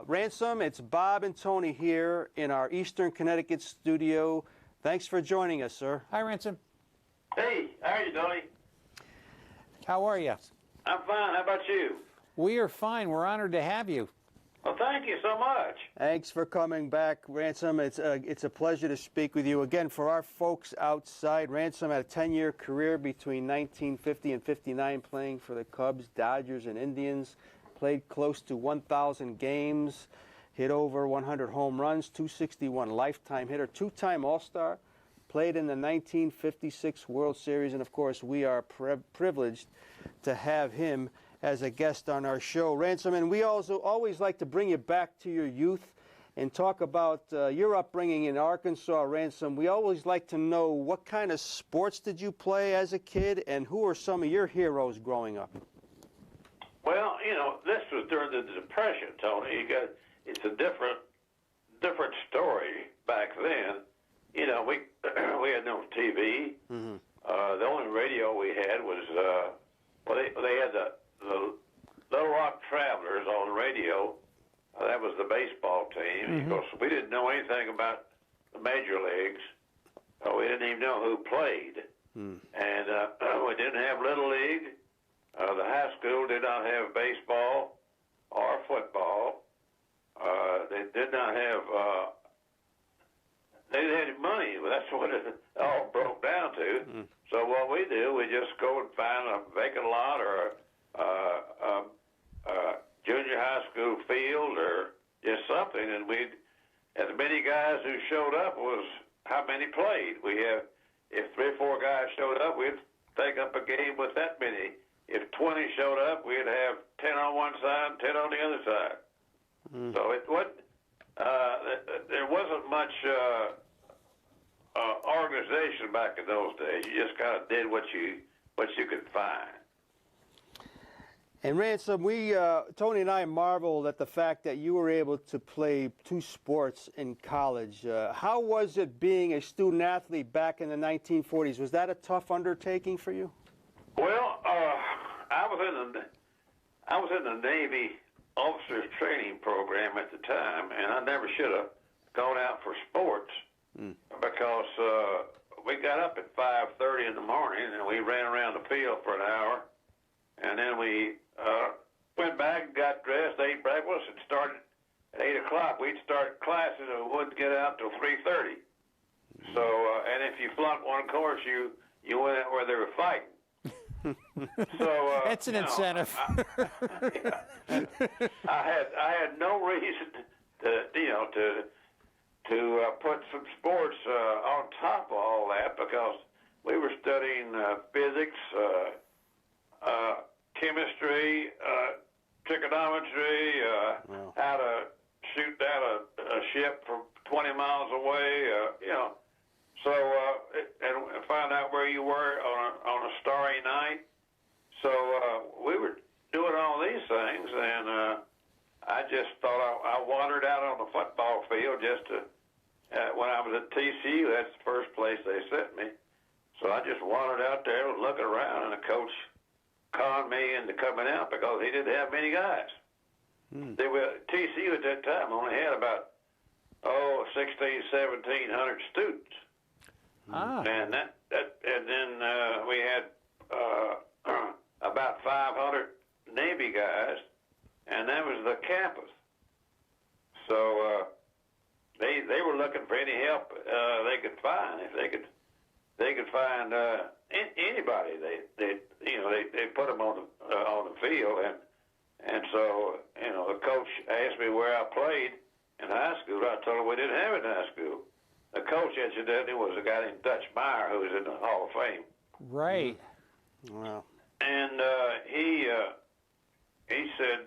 Ransom, it's Bob and Tony here in our Eastern Connecticut studio. Thanks for joining us, sir. Hi, Ransom. Hey, how are you, Tony? How are you? I'm fine. How about you? We are fine. We're honored to have you. Well, thank you so much. Thanks for coming back, Ransom. It's a pleasure to speak with you. Again, for our folks outside, Ransom had a 10-year career between 1950 and 59 playing for the Cubs, Dodgers, and Indians. Played close to 1,000 games, hit over 100 home runs, 261 lifetime hitter, two-time All-Star, played in the 1956 World Series, and of course we are privileged to have him as a guest on our show. Ransom, and we also always like to bring you back to your youth and talk about your upbringing in Arkansas, Ransom. We always like to know what kind of sports did you play as a kid, and who are some of your heroes growing up? Well, you know, this was during the Depression, Tony. It's a different story back then. You know, we had no TV. Mm-hmm. The only radio we had was they had the Little Rock Travelers on the radio. That was the baseball team. Mm-hmm. Of course, we didn't know anything about the major leagues. We didn't even know who played. Mm. And we didn't have Little League. The high school did not have baseball or football. They did not have, they didn't have money. That's what it all broke down to. Mm. So what we do, we just go and find a vacant lot or a junior high school field or just something, and we'd, as many guys who showed up was how many played. If 3 or 4 guys showed up, we'd take up a game with that many. If 20 showed up, we'd have 10 on one side and 10 on the other side. Mm. So there wasn't much organization back in those days. You just kind of did what you could find. And Ransom, Tony and I marveled at the fact that you were able to play 2 sports in college. How was it being a student athlete back in the 1940s? Was that a tough undertaking for you? Well, I was in the Navy officers training program at the time, and I never should have gone out for sports because we got up at 5:30 in the morning and we ran around the field for an hour, and then we went back and got dressed, ate breakfast, and started at 8 o'clock. We'd start classes and we wouldn't get out till 3:30. So, and if you flunked one course, you went out where they were fighting. So that's an incentive. I had no reason to put some sports on top of all that because we were studying physics, chemistry, trigonometry, how to shoot down a ship from 20 miles away, So, and find out where you were on a starry night. So we were doing all these things, and I just thought I wandered out on the football field just to, when I was at TCU, that's the first place they sent me. So I just wandered out there looking around, and the coach conned me into coming out because he didn't have many guys. TCU at that time only had about, 1,700 students. And and then we had about 500 Navy guys, and that was the campus. So they were looking for any help they could find. If they could find anybody, they put them on the field, and so the coach asked me where I played in high school. I told him we didn't have it in high school. The coach, incidentally, was a guy named Dutch Meyer, who was in the Hall of Fame. Right. Wow. And he said,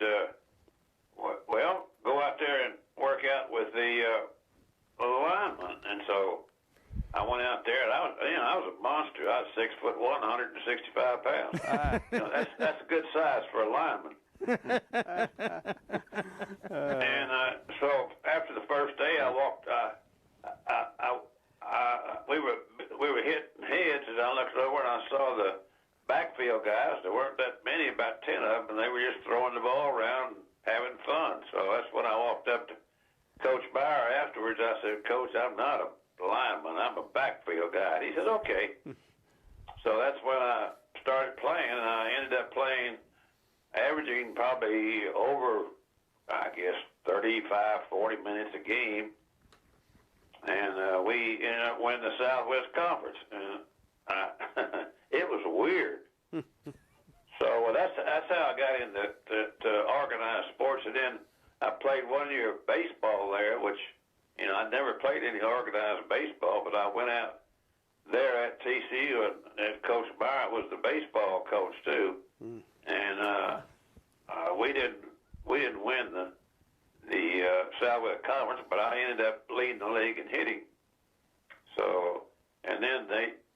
well, go out there and work out with the lineman. And so I went out there, and I was a monster. I was 6'1", 165 pounds. That's a good size for a lineman. And so after the first day, I walked. We were hitting heads, and I looked over and I saw the backfield guys. There weren't that many, about 10 of them, and they were just throwing the ball around, having fun. So that's when I walked walked up to Coach Bauer afterwards. I said, Coach, I'm not a lineman. I'm a backfield guy. And he said, okay. So that's when I started playing, and I ended up playing, averaging probably over, I guess, 35, 40 minutes a game. And we ended up winning the Southwest Conference. And it was weird. So that's how I got into organized sports. And then I played 1 year of baseball there, which, you know, I never played any organized baseball, but I went out there at TCU, and Coach Bauer was the baseball coach too. And we didn't win the Southwest Conference, but I ended up leading the league in hitting. So, and then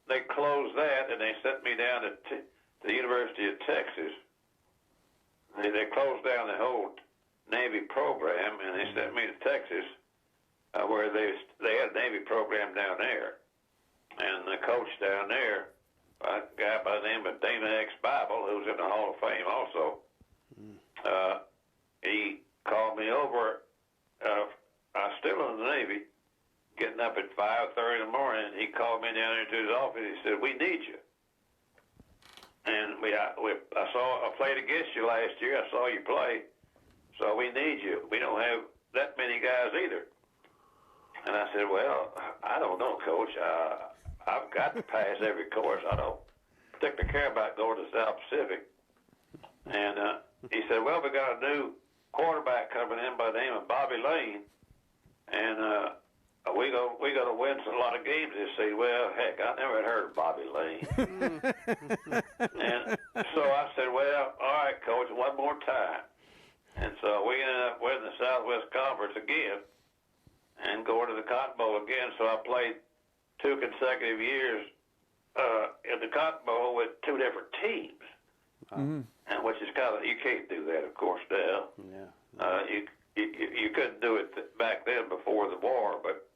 they closed that, and they sent me down to the University of Texas. They closed down the whole Navy program, and they sent me to Texas, where they had a Navy program down there. And the coach down there, a guy by the name of Dana X. Bible, who's in the Hall of Fame also, he called me over. I was still in the Navy, getting up at 5:30 in the morning. He called me down into his office. He said, "We need you." And I played against you last year. I saw you play. So we need you. We don't have that many guys either. And I said, well, I don't know, Coach. I've got to pass every course. I don't particularly care about going to South Pacific. And he said, well, we got a new quarterback coming in by the name of Bobby Layne, and we going to win a lot of games this season. Well, heck, I never had heard of Bobby Layne. And so I said, well, all right, Coach, one more time. And so we ended up winning the Southwest Conference again and going to the Cotton Bowl again. So I played 2 consecutive years in the Cotton Bowl with 2 different teams, and which is kind of, you can't do that, of course, now. Yeah. You couldn't do it back then before the war. But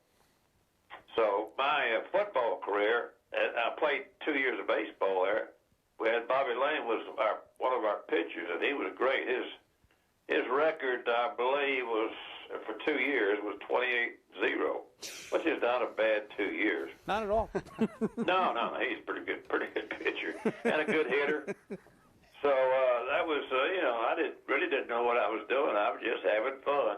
so my football career, I played 2 years of baseball there. We had Bobby Layne was one of our pitchers, and he was great. His record, I believe, was for 2 years was 28-0, which is not a bad 2 years. Not at all. No, he's pretty good pitcher and a good hitter. So that was, I really didn't know what I was doing. I was just having fun,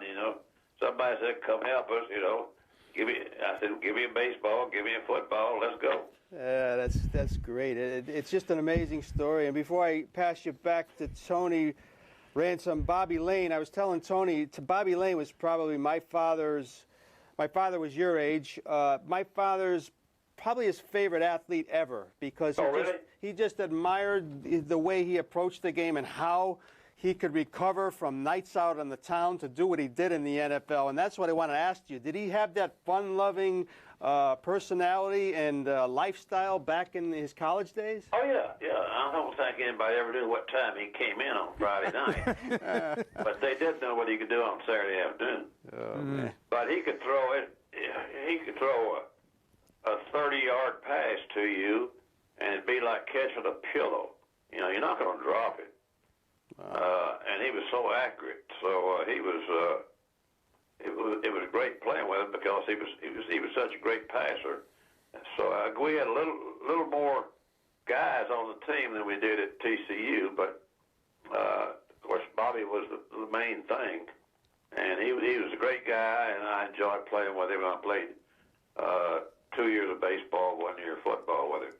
Somebody said, "Come help us," I said, "Give me a baseball, give me a football, let's go." Yeah, that's great. It's just an amazing story. And before I pass you back to Tony Ransom, Bobby Layne, I was telling Tony, Bobby Layne was probably my father was your age. My father's probably his favorite athlete ever, because he just admired the way he approached the game and how he could recover from nights out on the town to do what he did in the NFL. And that's what I want to ask you. Did he have that fun-loving personality and lifestyle back in his college days? Oh, yeah. I don't think anybody ever knew what time he came in on Friday night. But they did know what he could do on Saturday afternoon. Oh, man. But he could throw it. He could throw a 30-yard pass to you, and it'd be like catching a pillow. You're not going to drop it. And he was so accurate. So it was great playing with him, because he was such a great passer. So we had a little more guys on the team than we did at TCU, but of course Bobby was the main thing, and he was a great guy, and I enjoyed playing with him. I played 2 years of baseball, 1 year of football with him.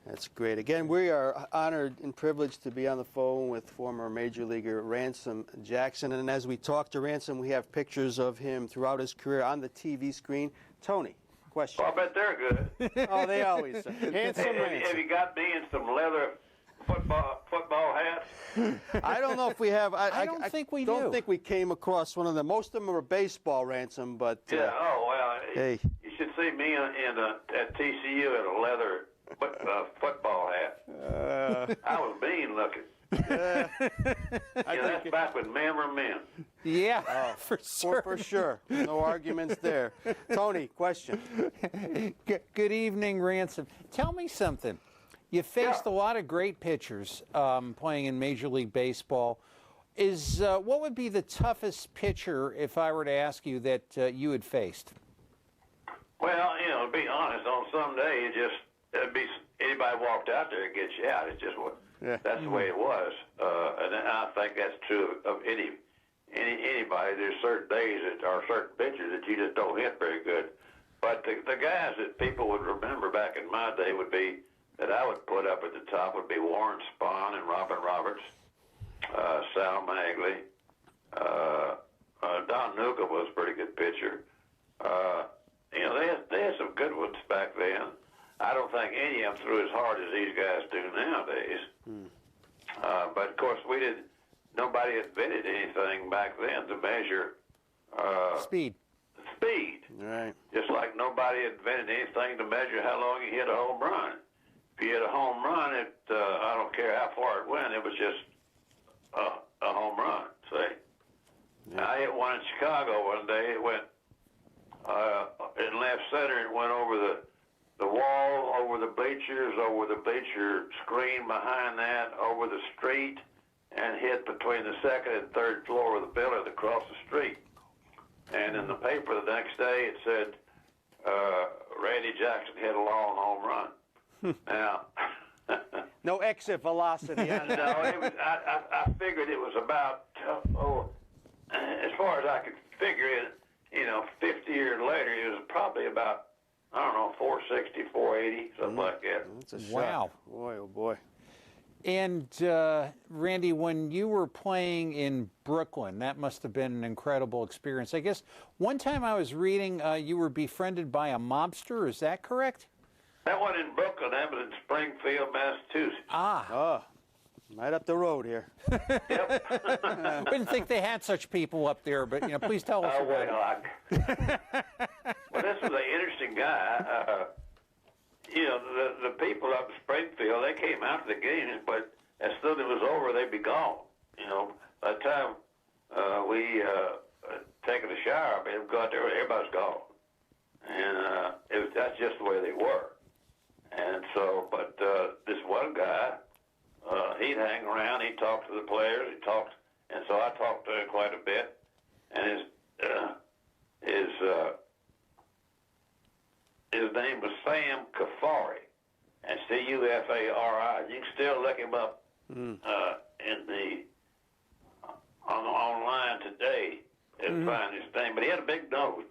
That's great. Again, we are honored and privileged to be on the phone with former Major Leaguer Ransom Jackson. And as we talk to Ransom, we have pictures of him throughout his career on the TV screen. Tony, question. Well, I bet they're good. Oh, they always are. Handsome Ransom. Have you got me in some leather football hats? I don't know if we have. I don't think we don't do. think we came across one of them. Most of them are baseball, Ransom, but... Yeah, hey. You should see me at TCU in a leather football hat. I was mean looking. That's back when men were men. Yeah, for sure. For sure. No arguments there. Tony, question. Good evening, Ransom. Tell me something. You faced a lot of great pitchers playing in Major League Baseball. What would be the toughest pitcher, if I were to ask you, that you had faced? Well, to be honest, on some day it'd be anybody walked out there and gets you out. It's just that's the way it was, and I think that's true of anybody. There's certain days or certain pitchers that you just don't hit very good. But the guys that people would remember back in my day would be that I would put up at the top would be Warren Spahn and Robin Roberts, Sal Magley, Don Nuka was a pretty good pitcher. They had some good ones back then. I don't think any of them threw as hard as these guys do nowadays. But of course, nobody invented anything back then to measure Speed. Right. Just like nobody invented anything to measure how long you hit a home run. If you hit a home run, I don't care how far it went, it was just a home run, see? Yeah. I hit one in Chicago one day. It went in left center. It went over the wall, over the bleachers, over the bleacher screen behind that, over the street, and hit between the second and third floor of the building across the street. And in the paper the next day, it said, Randy Jackson hit a long home run. Now, no exit velocity on that. no, I figured it was about, as far as I could figure it, 50 years later, it was probably about, 460, 480, something like that. That's a Wow. shot. Boy, oh boy. And Randy, when you were playing in Brooklyn, that must have been an incredible experience. I guess one time I was reading you were befriended by a mobster. Is that correct? That wasn't in Brooklyn. That was in Springfield, Massachusetts. Oh, right up the road here. Yep. Wouldn't think they had such people up there, but please tell us about it. Well, this was an interesting guy. The people up in Springfield, they came out to the games, but as soon as it was over, they'd be gone. By the time we taken a shower, we'd go out there, everybody's gone. And that's just the way they were. And so, but this one guy, he'd hang around, he'd talk to the players, and so I talked to him quite a bit. And his name was Sam Kothari, and Cufari. You can still look him up online today and find his name. But he had a big nose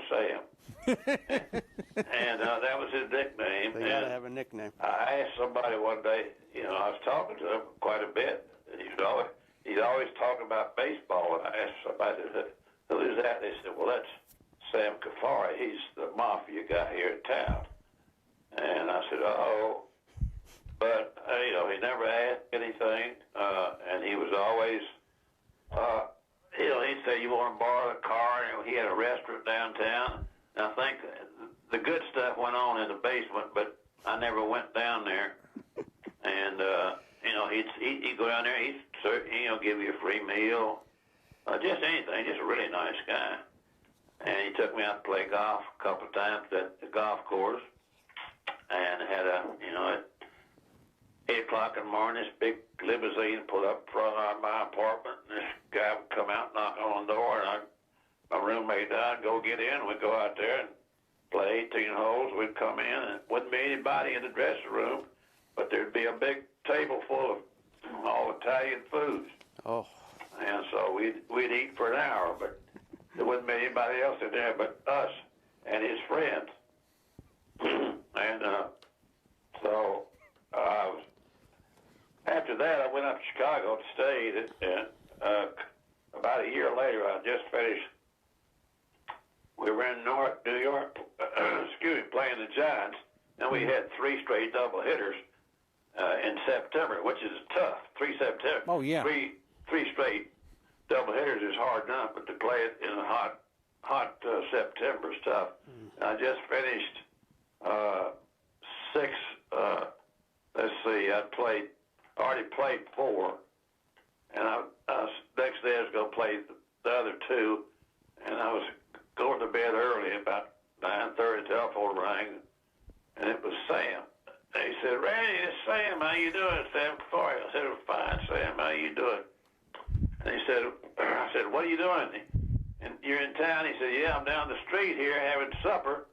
Sam, and that was his nickname. They gotta have a nickname. I asked somebody one day. I was talking to him quite a bit, and he's always talking about baseball. And I asked somebody, "Who is that?" They said, "Well, that's Sam Kothari. He's the mafia guy here in town." And I said, "Oh," but he never asked anything, and he was always, he'd say, "You want to borrow a car?" And he had a restaurant downtown. And I think the good stuff went on in the basement, but I never went down there. And he'd go down there. He'd give you a free meal, just anything. Just a really nice guy. And he took me out to play golf a couple of times at the golf course, and had at 8 o'clock in the morning, this big limousine pulled up in front of my apartment, and this guy would come out, knock on the door, and my roommate and I'd go get in. We'd go out there and play 18 holes. We'd come in, and it wouldn't be anybody in the dressing room, but there'd be a big table full of all Italian foods. Oh. And so we'd eat for an hour, but there wouldn't be anybody else in there but us and his friends. And so after that, I went up to Chicago to stay, and about a year later, I just finished. We were in North New York, playing the Giants, and we had 3 straight double hitters in September, which is tough. 3 September. Oh, yeah. Three straight double hitters is hard enough, but to play it in a hot September is tough. I just finished 6. Let's see, I already played 4, and next day I was going to play the other 2, and I was going to bed early, about 9:30. The telephone rang, and it was Sam. And he said, "Randy, it's Sam. How you doing?" Sam Kothari. I said, "Fine, Sam. How you doing?" And he what are you doing? And you're in town. He said, yeah, I'm down the street here having supper.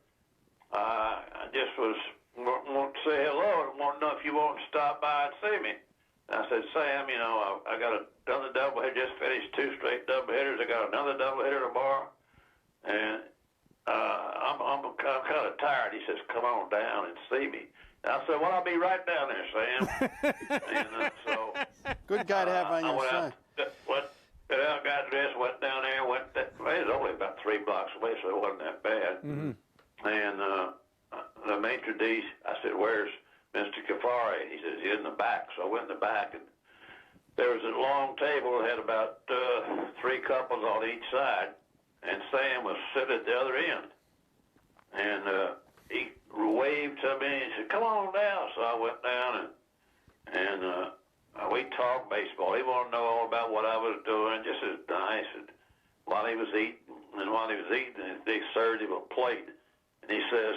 I just want to say hello and want to know if you want to stop by and see me. And I said, Sam, you know, I got another doubleheader, just finished 2 straight doubleheaders. I got another doubleheader tomorrow. And I'm kind of tired. He says, come on down and see me. And I said, well, I'll be right down there, Sam. And so Good guy to have on your side. Got out, got dressed, went down there, it was only about 3 blocks away, so it wasn't that bad. Mm-hmm. And the maitre d', I said, where's Mr. Kothari? He says, he's in the back. So I went in the back, and there was a long table that had about 3 couples on each side, and Sam was sitting at the other end. And he waved to me, and he said, come on down. So I went down, and we talked baseball. He wanted to know all about what I was doing, just as nice. And while he was eating, they served him a plate. And he says,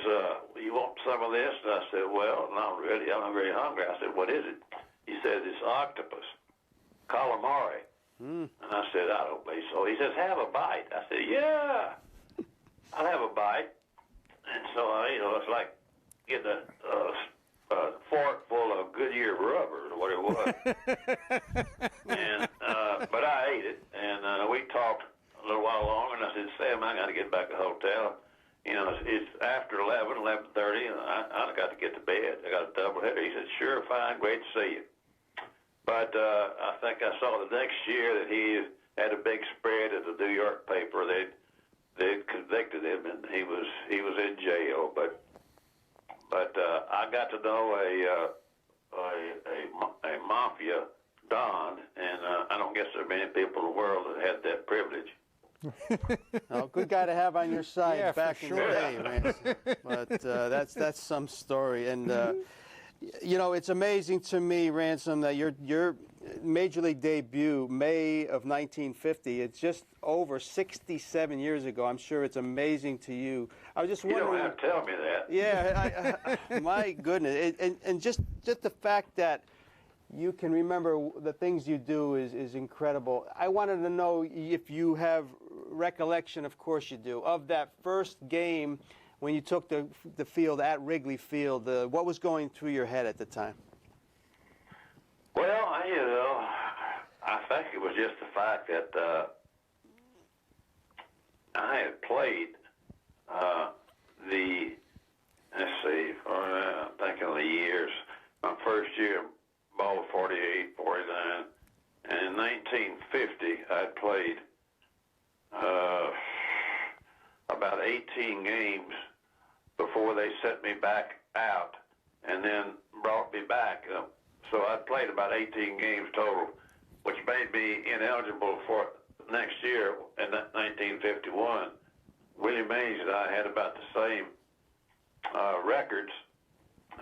you want some of this? And I said, well, not really. I'm not very hungry. I said, what is it? He said, it's octopus, calamari. And I said, I don't believe so. He says, have a bite. I said, yeah, I'll have a bite. And so, it's like getting a fork full of Goodyear rubber, or what it was. And but I ate it, and we talked a little while longer, and I said, Sam, I got to get back to the hotel. You know, it's after 11:30, and I got to get to bed. I got a doubleheader. He said, sure, fine, great to see you. But I think I saw the next year that he had a big spread at the New York paper. They'd convicted him, and he was in jail. But I got to know a mafia don, and I don't guess there are many people in the world that had that privilege. Oh, good guy to have on your side Yeah, back for in sure. the day, Ransom. But that's some story. And you know, it's amazing to me, Ransom, that your major league debut, May of 1950. It's just over 67 years ago. I'm sure it's amazing to you. I was just wondering. You don't have to tell me that. Yeah, my goodness, and just the fact that you can remember the things you do is incredible. I wanted to know if you have recollection, of course you do, of that first game when you took the field at Wrigley Field. What was going through your head at the time? Well, I think it was just the fact that I had played let's see, I'm thinking of the years. My first year, ball 48, 49, and in 1950, I'd played about 18 games before they sent me back out and then brought me back. So I played about 18 games total, which made me ineligible for next year in 1951. Willie Mays and I had about the same records,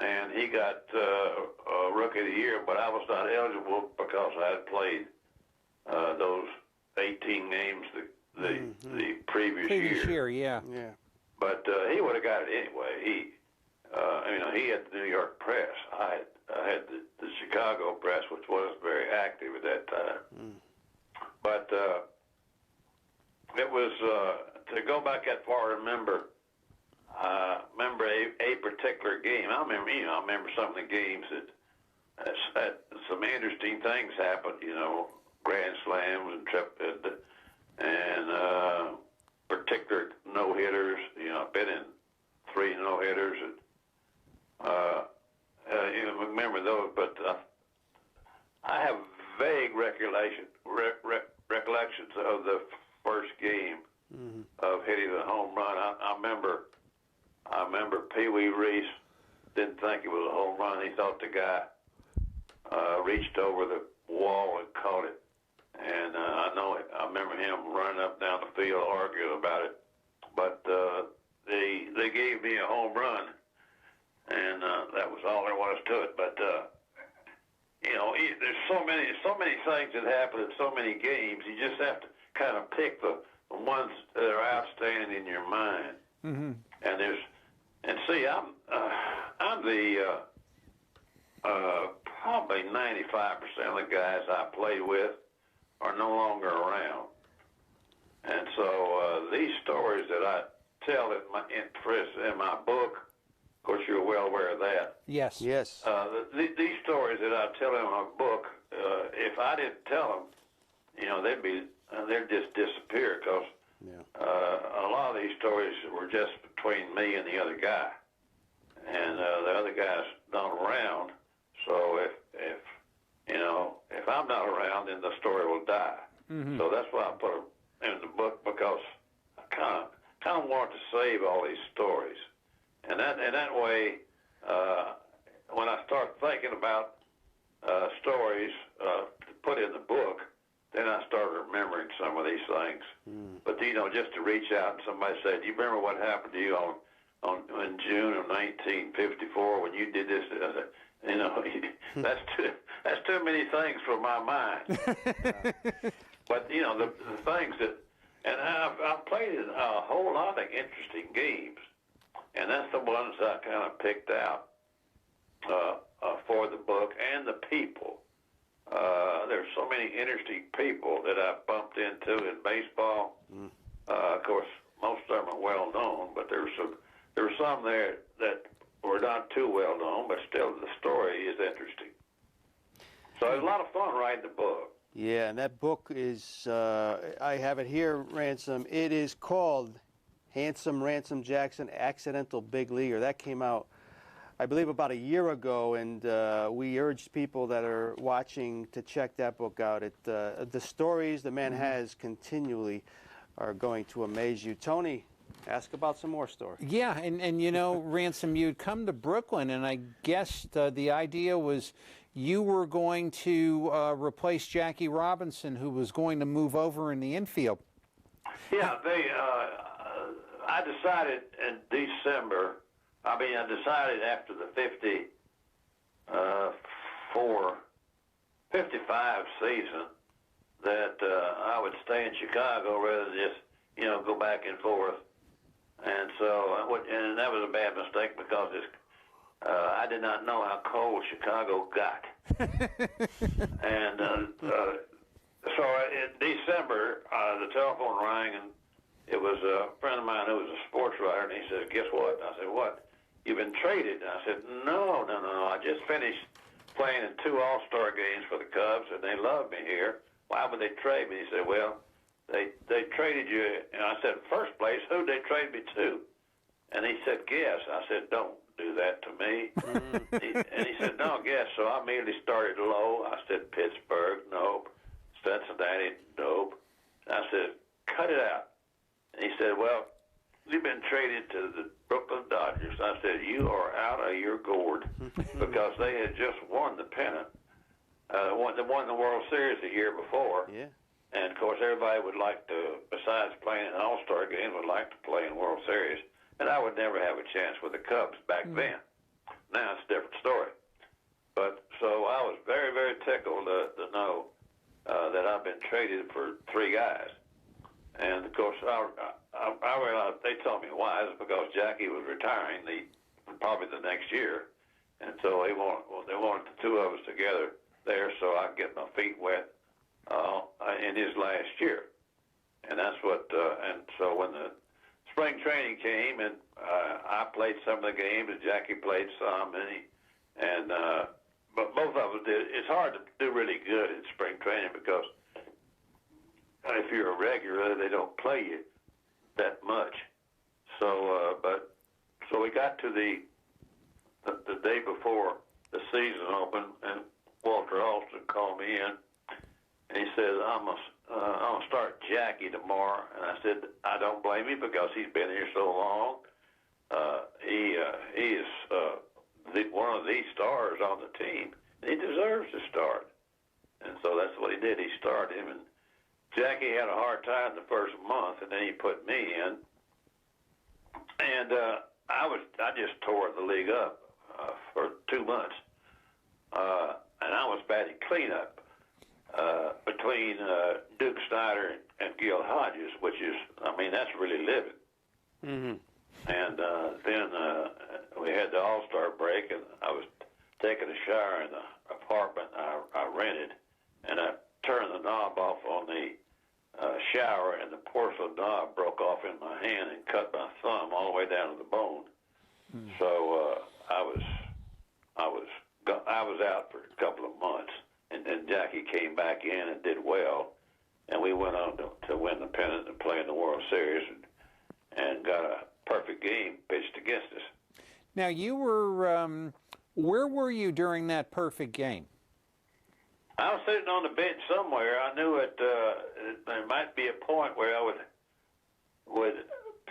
and he got Rookie of the Year, but I was not eligible because I had played those 18 games the previous year. Yeah. But he would have got it anyway. He had the New York press. I had the Chicago press, which wasn't very active at that time. But it was to go back that far. Remember a particular game. I remember some of the games that some interesting things happened. You know, grand slams and particular no hitters. You know, I've been in 3 no hitters, and remember those. But I have vague recollections of the first game of hitting the home run. I remember Pee Wee Reese didn't think it was a home run. He thought the guy reached over the wall and caught it. And I remember him running up down the field arguing about it. But they gave me a home run, and that was all there was to it. But there's so many things that happen in so many games. You just have to kind of pick the ones that are outstanding in your mind. Mm-hmm. And see, I'm the probably 95% of the guys I played with are no longer around. And so these stories that I tell in my book, of course, you're well aware of that. Yes. Yes. These stories that I tell in my book, if I didn't tell them, you know, they'd just disappear because a lot of these stories were just between me and the other guy, and the other guy's not around. So if I'm not around, then the story will die. Mm-hmm. So that's why I put them in the book, because I kind of wanted to save all these stories, and that way, when I start thinking about stories to put in the book, then I started remembering some of these things. But just to reach out and somebody say, "Do you remember what happened to you in June of 1954 when you did this?" I said, that's too many things for my mind. But the things that, and I've played a whole lot of interesting games, and that's the ones I kind of picked out for the book and the people. There's so many interesting people that I bumped into in baseball. Of course, most of them are well known, but there were some there that were not too well known, but still the story is interesting. So it's a lot of fun writing the book. Yeah, and that book is, I have it here, Ransom. It is called Ransom Jackson, Accidental Big Leaguer. That came out, I believe, about a year ago, and we urge people that are watching to check that book out. The stories the man has continually are going to amaze you. Tony, ask about some more stories. Yeah, and Ransom, you'd come to Brooklyn, and I guess the idea was you were going to replace Jackie Robinson, who was going to move over in the infield. Yeah, I decided in December. I decided after the 55 season that I would stay in Chicago rather than just, go back and forth. And so, and that was a bad mistake because I did not know how cold Chicago got. And so in December, the telephone rang, and it was a friend of mine who was a sports writer, and he said, "Guess what?" I said, "What? You've been traded?" And I said, No. I just finished playing in 2 All-Star games for the Cubs, and they love me here. Why would they trade me? He said, "Well, they traded you." And I said, "First place, who'd they trade me to?" And he said, "Guess." I said, "Don't do that to me." And he said, "No, guess." So I immediately started low. I said, "Pittsburgh, nope. Cincinnati, nope." And I said, "Cut it out." And he said, "Well, you've been traded to the Brooklyn Dodgers." I said, "You are out of your gourd," because they had just won the pennant. They won the World Series the year before. Yeah. And, of course, everybody would like to, besides playing in All-Star games, would like to play in World Series. And I would never have a chance with the Cubs back then. Now it's a different story. But so I was very, very tickled to know that I've been traded for 3 guys. And, of course, I realized they told me why. It's because Jackie was retiring probably the next year. And so they wanted the 2 of us together there so I could get my feet wet in his last year. And that's what, and so when the spring training came, and I played some of the games, and Jackie played some, but both of us did. It's hard to do really good in spring training because if you're a regular, they don't play you that much. So, so we got to the day before the season opened, and Walter Alston called me in, and he said, I'm gonna start Jackie tomorrow. And I said, I don't blame him because he's been here so long. He is one of the stars on the team, and he deserves to start. And so that's what he did. He started him, and Jackie had a hard time the first month, and then he put me in. And I just tore the league up for 2 months, and I was batting cleanup between Duke Snyder and Gil Hodges, which is, that's really living. Mm-hmm. And then we had the All-Star break, and I was taking a shower in the apartment I rented, and I turned the knob off on the shower, and the porcelain knob broke off in my hand and cut my thumb all the way down to the bone. So I was out for a couple of months, and then Jackie came back in and did well, and we went on to win the pennant and play in the World Series, and got a perfect game pitched against us. Now, you were, where were you during that perfect game? I was sitting on the bench somewhere. I knew there might be a point where I would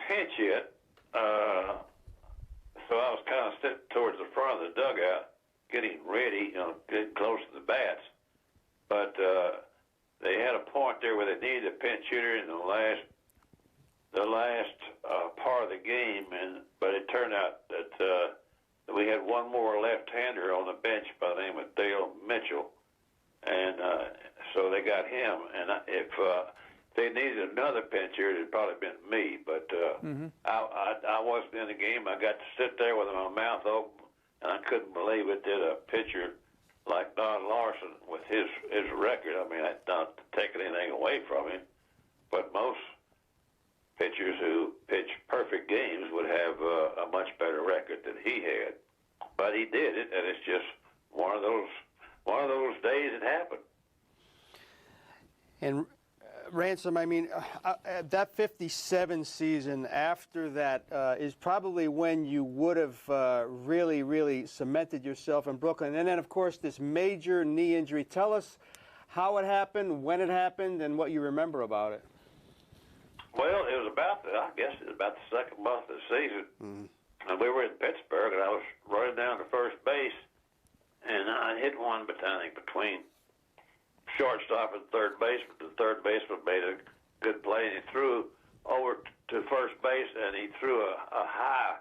pinch it, so I was kind of sitting towards the front of the dugout, getting ready, getting close to the bats. But they had a point there where they needed a pinch hitter in the last part of the game, but it turned out that we had one more left-hander on the bench by the name of Dale Mitchell, and so they got him. And if they needed another pinch hitter, it'd probably been me. But I wasn't in the game. I got to sit there with my mouth open, and I couldn't believe it. Did a pitcher like Don Larson with his record. I mean, not taking anything away from him, but most pitchers who pitch perfect games would have a much better record than he had. But he did it, and it's just one of those days it happened. And Ransom, I mean, that 57 season after that is probably when you would have really, really cemented yourself in Brooklyn. And then, of course, this major knee injury. Tell us how it happened, when it happened, and what you remember about it. Well, it was about the second month of the season, and we were in Pittsburgh, and I was running down to first base, and I hit one, but I think between shortstop and third baseman. The third baseman made a good play, and he threw over to first base, and he threw a high,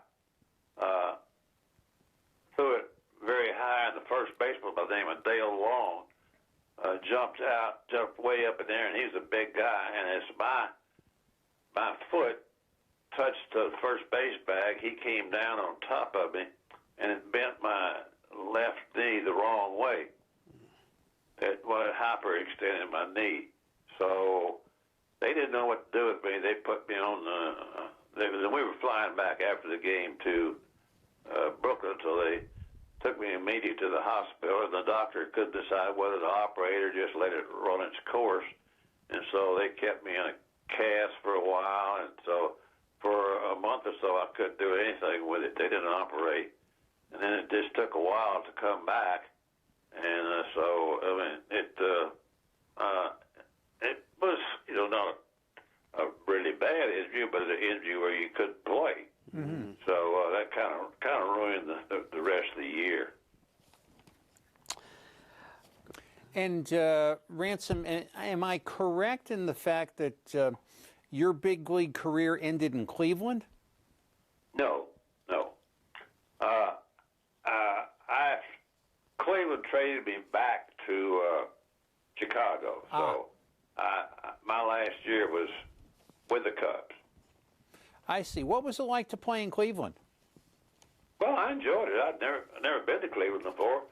threw it very high, and the first baseman by the name of Dale Long jumped way up in there, and he's a big guy, and as my foot touched the first base bag, he came down on top of me, and it bent my left knee the wrong way. It hyperextended my knee. So they didn't know what to do with me. They put me on we were flying back after the game to Brooklyn, so they took me immediately to the hospital, and the doctor couldn't decide whether to operate or just let it run its course. And so they kept me in a cast for a while, and so for a month or so I couldn't do anything with it. They didn't operate. And then it just took a while to come back. And so, I mean, it was, not a really bad injury, but an injury where you couldn't play. Mm-hmm. So that kind of ruined the rest of the year. And Ransom, am I correct in the fact that your big league career ended in Cleveland? No. Cleveland traded me back to Chicago, so my last year was with the Cubs. I see. What was it like to play in Cleveland? Well, I enjoyed it. I'd never been to Cleveland before.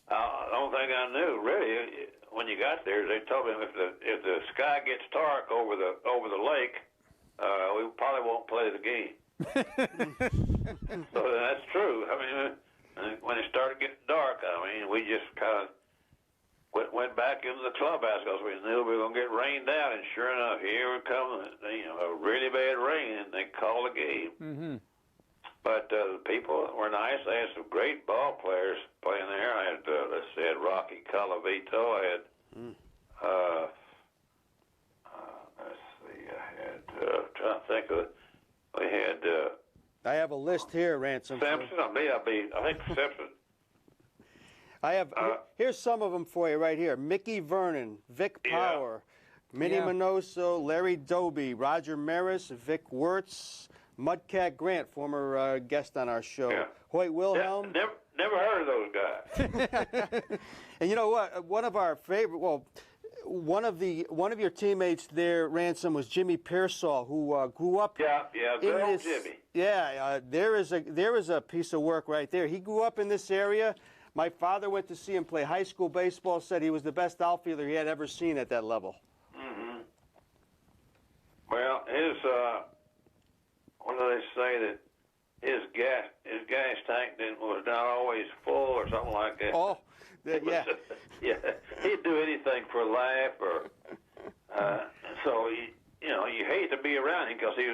The only thing I knew, really, when you got there, they told me if the sky gets dark over the lake, we probably won't play the game. So that's true. I mean, when it started getting dark, we just kind of went back into the clubhouse because we knew we were going to get rained out, and sure enough, here would come a really bad rain, and they called the game. Mm-hmm. But the people were nice. I had some great ball players playing there. I had, I had Rocky Colavito. I had, trying to think of, we had. I have a list here, Ransom. Simpson. I think Simpson. I have. Here's some of them for you right here. Mickey Vernon, Vic Power, Minnie Minoso, Larry Doby, Roger Maris, Vic Wirtz, Mudcat Grant, former guest on our show, Hoyt Wilhelm. Never heard of those guys. And you know what? One of our favorite. Well, one of your teammates there, Ransom, was Jimmy Pearsall, who grew up. Good old Jimmy. Yeah, there is a piece of work right there. He grew up in this area. My father went to see him play high school baseball. Said he was the best outfielder he had ever seen at that level. Well, his what do they say that his gas tank was not always full or something like that. Oh, yeah. Yeah, he'd do anything for a laugh, or so you hate to be around him because he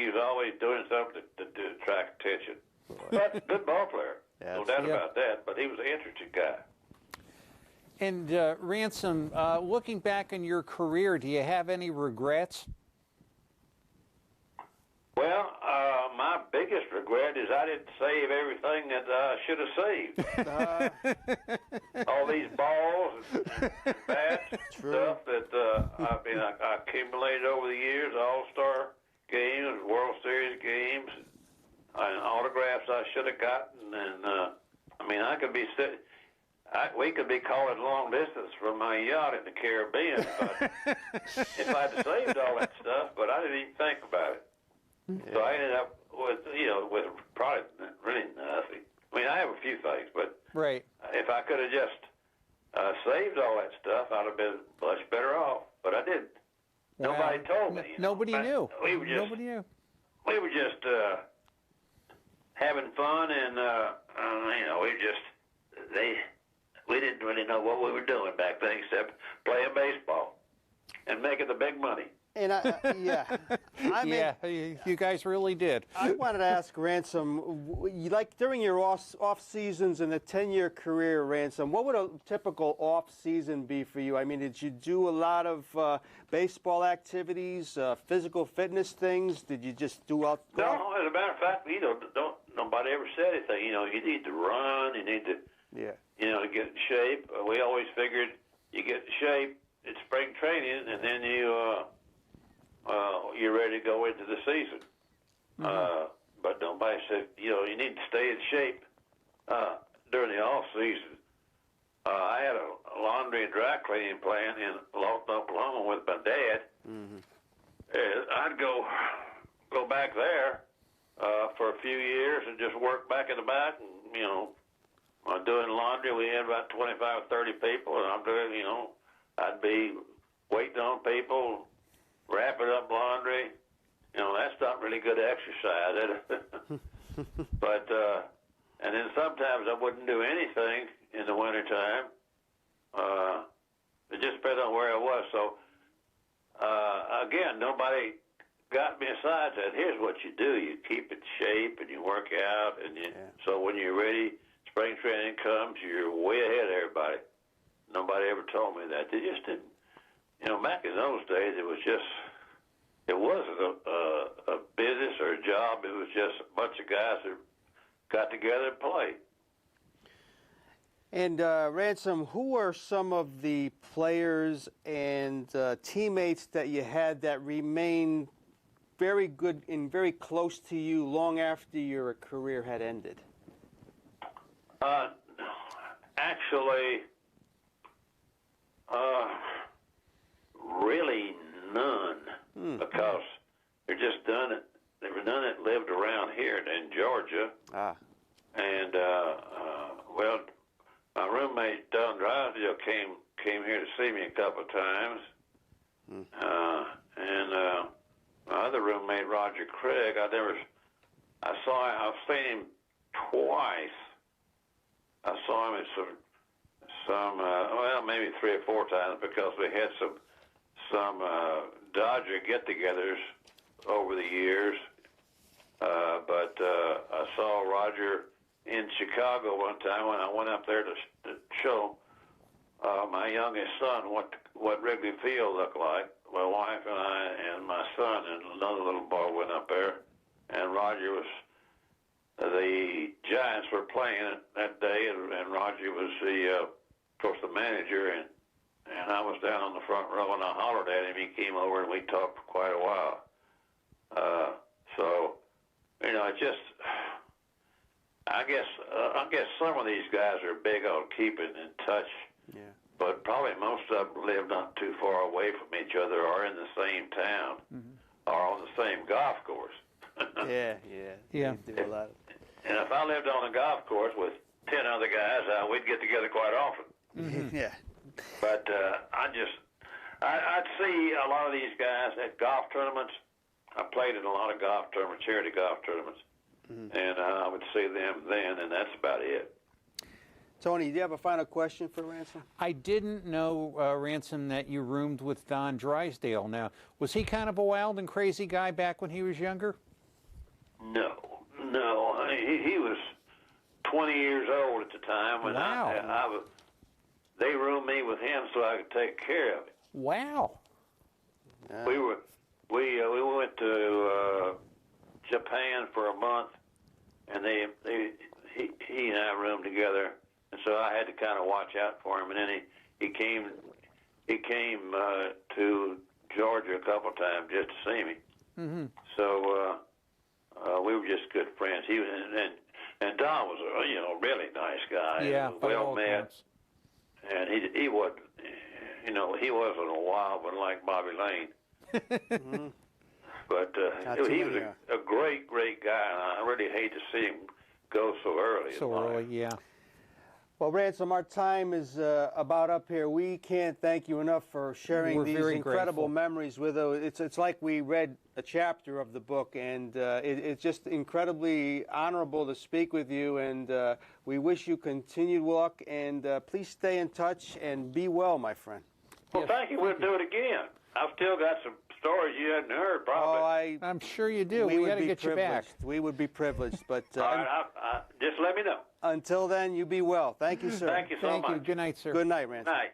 was always doing something to attract attention. But good ball player, no doubt about that. But he was an interesting guy. And Ransom, looking back on your career, do you have any regrets? Well, my biggest regret is I didn't save everything that I should have saved. All these balls and bats and stuff that I accumulated over the years, All-Star games, World Series games, and autographs I should have gotten. And I could be sitting. We could be calling long distance from my yacht in the Caribbean if I'd saved all that stuff, but I didn't even think about it. Yeah. So I ended up with probably really nothing. I have a few things, but if I could have just saved all that stuff, I'd have been much better off. But I didn't. Well, nobody told me. Nobody knew. Nobody knew. We were just having fun, and we didn't really know what we were doing back then except playing baseball and making the big money. And you guys really did. I wanted to ask Ransom, during your off seasons in a 10-year career, Ransom, what would a typical off season be for you? Did you do a lot of baseball activities, physical fitness things? Did you just do out? No, as a matter of fact, nobody ever said anything. You need to run, you need to, to get in shape. We always figured you get in shape in spring training, and then you're ready to go into the season. But nobody said, you need to stay in shape during the off season. I had a laundry and dry cleaning plant in Lawton, Oklahoma with my dad. And I'd go back there for a few years and just work back in the back and, doing laundry. We had about 25 or 30 people, and I'm doing, I'd be waiting on people, wrapping up laundry. That's not really good exercise, is it? But, and then sometimes I wouldn't do anything in the wintertime. It just depends on where I was. So, again, nobody got me aside and said, here's what you do. You keep in shape and you work out. So when you're ready, spring training comes, you're way ahead of everybody. Nobody ever told me that. They just didn't. Back in those days, it wasn't a business or a job. It was just a bunch of guys that got together and played. And Ransom, who are some of the players and teammates that you had that remained very good and very close to you long after your career had ended? Actually, really none, because they're just done it. There were none that lived around here in Georgia. And my roommate Don Drysdale came here to see me a couple of times. And my other roommate Roger Craig, I've seen him twice. I saw him at maybe 3 or 4 times, because we had some Dodger get-togethers over the years. But I saw Roger in Chicago one time when I went up there to show my youngest son what Wrigley Field looked like. My wife and I and my son and another little boy went up there, and the Giants were playing that day, and Roger was of course, the manager, and I was down on the front row, and I hollered at him. He came over, and we talked for quite a while. I guess some of these guys are big on keeping in touch. But probably most of them live not too far away from each other, or in the same town, or on the same golf course. Yeah. Do a lot. And if I lived on a golf course with 10 other guys, we'd get together quite often. Yeah. But I I'd see a lot of these guys at golf tournaments. I played in a lot of golf tournaments, charity golf tournaments, and I would see them then, and that's about it. Tony, do you have a final question for Ransom? I didn't know, Ransom, that you roomed with Don Drysdale. Now, was he kind of a wild and crazy guy back when he was younger? No. He was 20 years old at the time, and Wow. they roomed me with him so I could take care of him. Wow. We went to Japan for a month, and he and I roomed together, and so I had to kind of watch out for him. And then he came to Georgia a couple of times just to see me. Mm-hmm. So we were just good friends. He was, and Don was a really nice guy. Yeah, well met, and he wasn't he wasn't a wild one like Bobby Layne. But he was a great guy, and I really hate to see him go so early. So early, yeah. Well, Ransom, our time is about up here. We can't thank you enough for sharing We're these very incredible grateful. memories with us. It's like we read a chapter of the book, and it's just incredibly honorable to speak with you, and we wish you continued luck, and please stay in touch and be well, my friend. Well, thank you. We'll do it again. I've still got some stories you hadn't heard, probably. I'm sure you do. We got to get you back. We would be privileged, but All right, just let me know. until then, you be well. Thank you, sir. Thank you so much. Thank you. Good night, sir. Good night, Ransom. Night.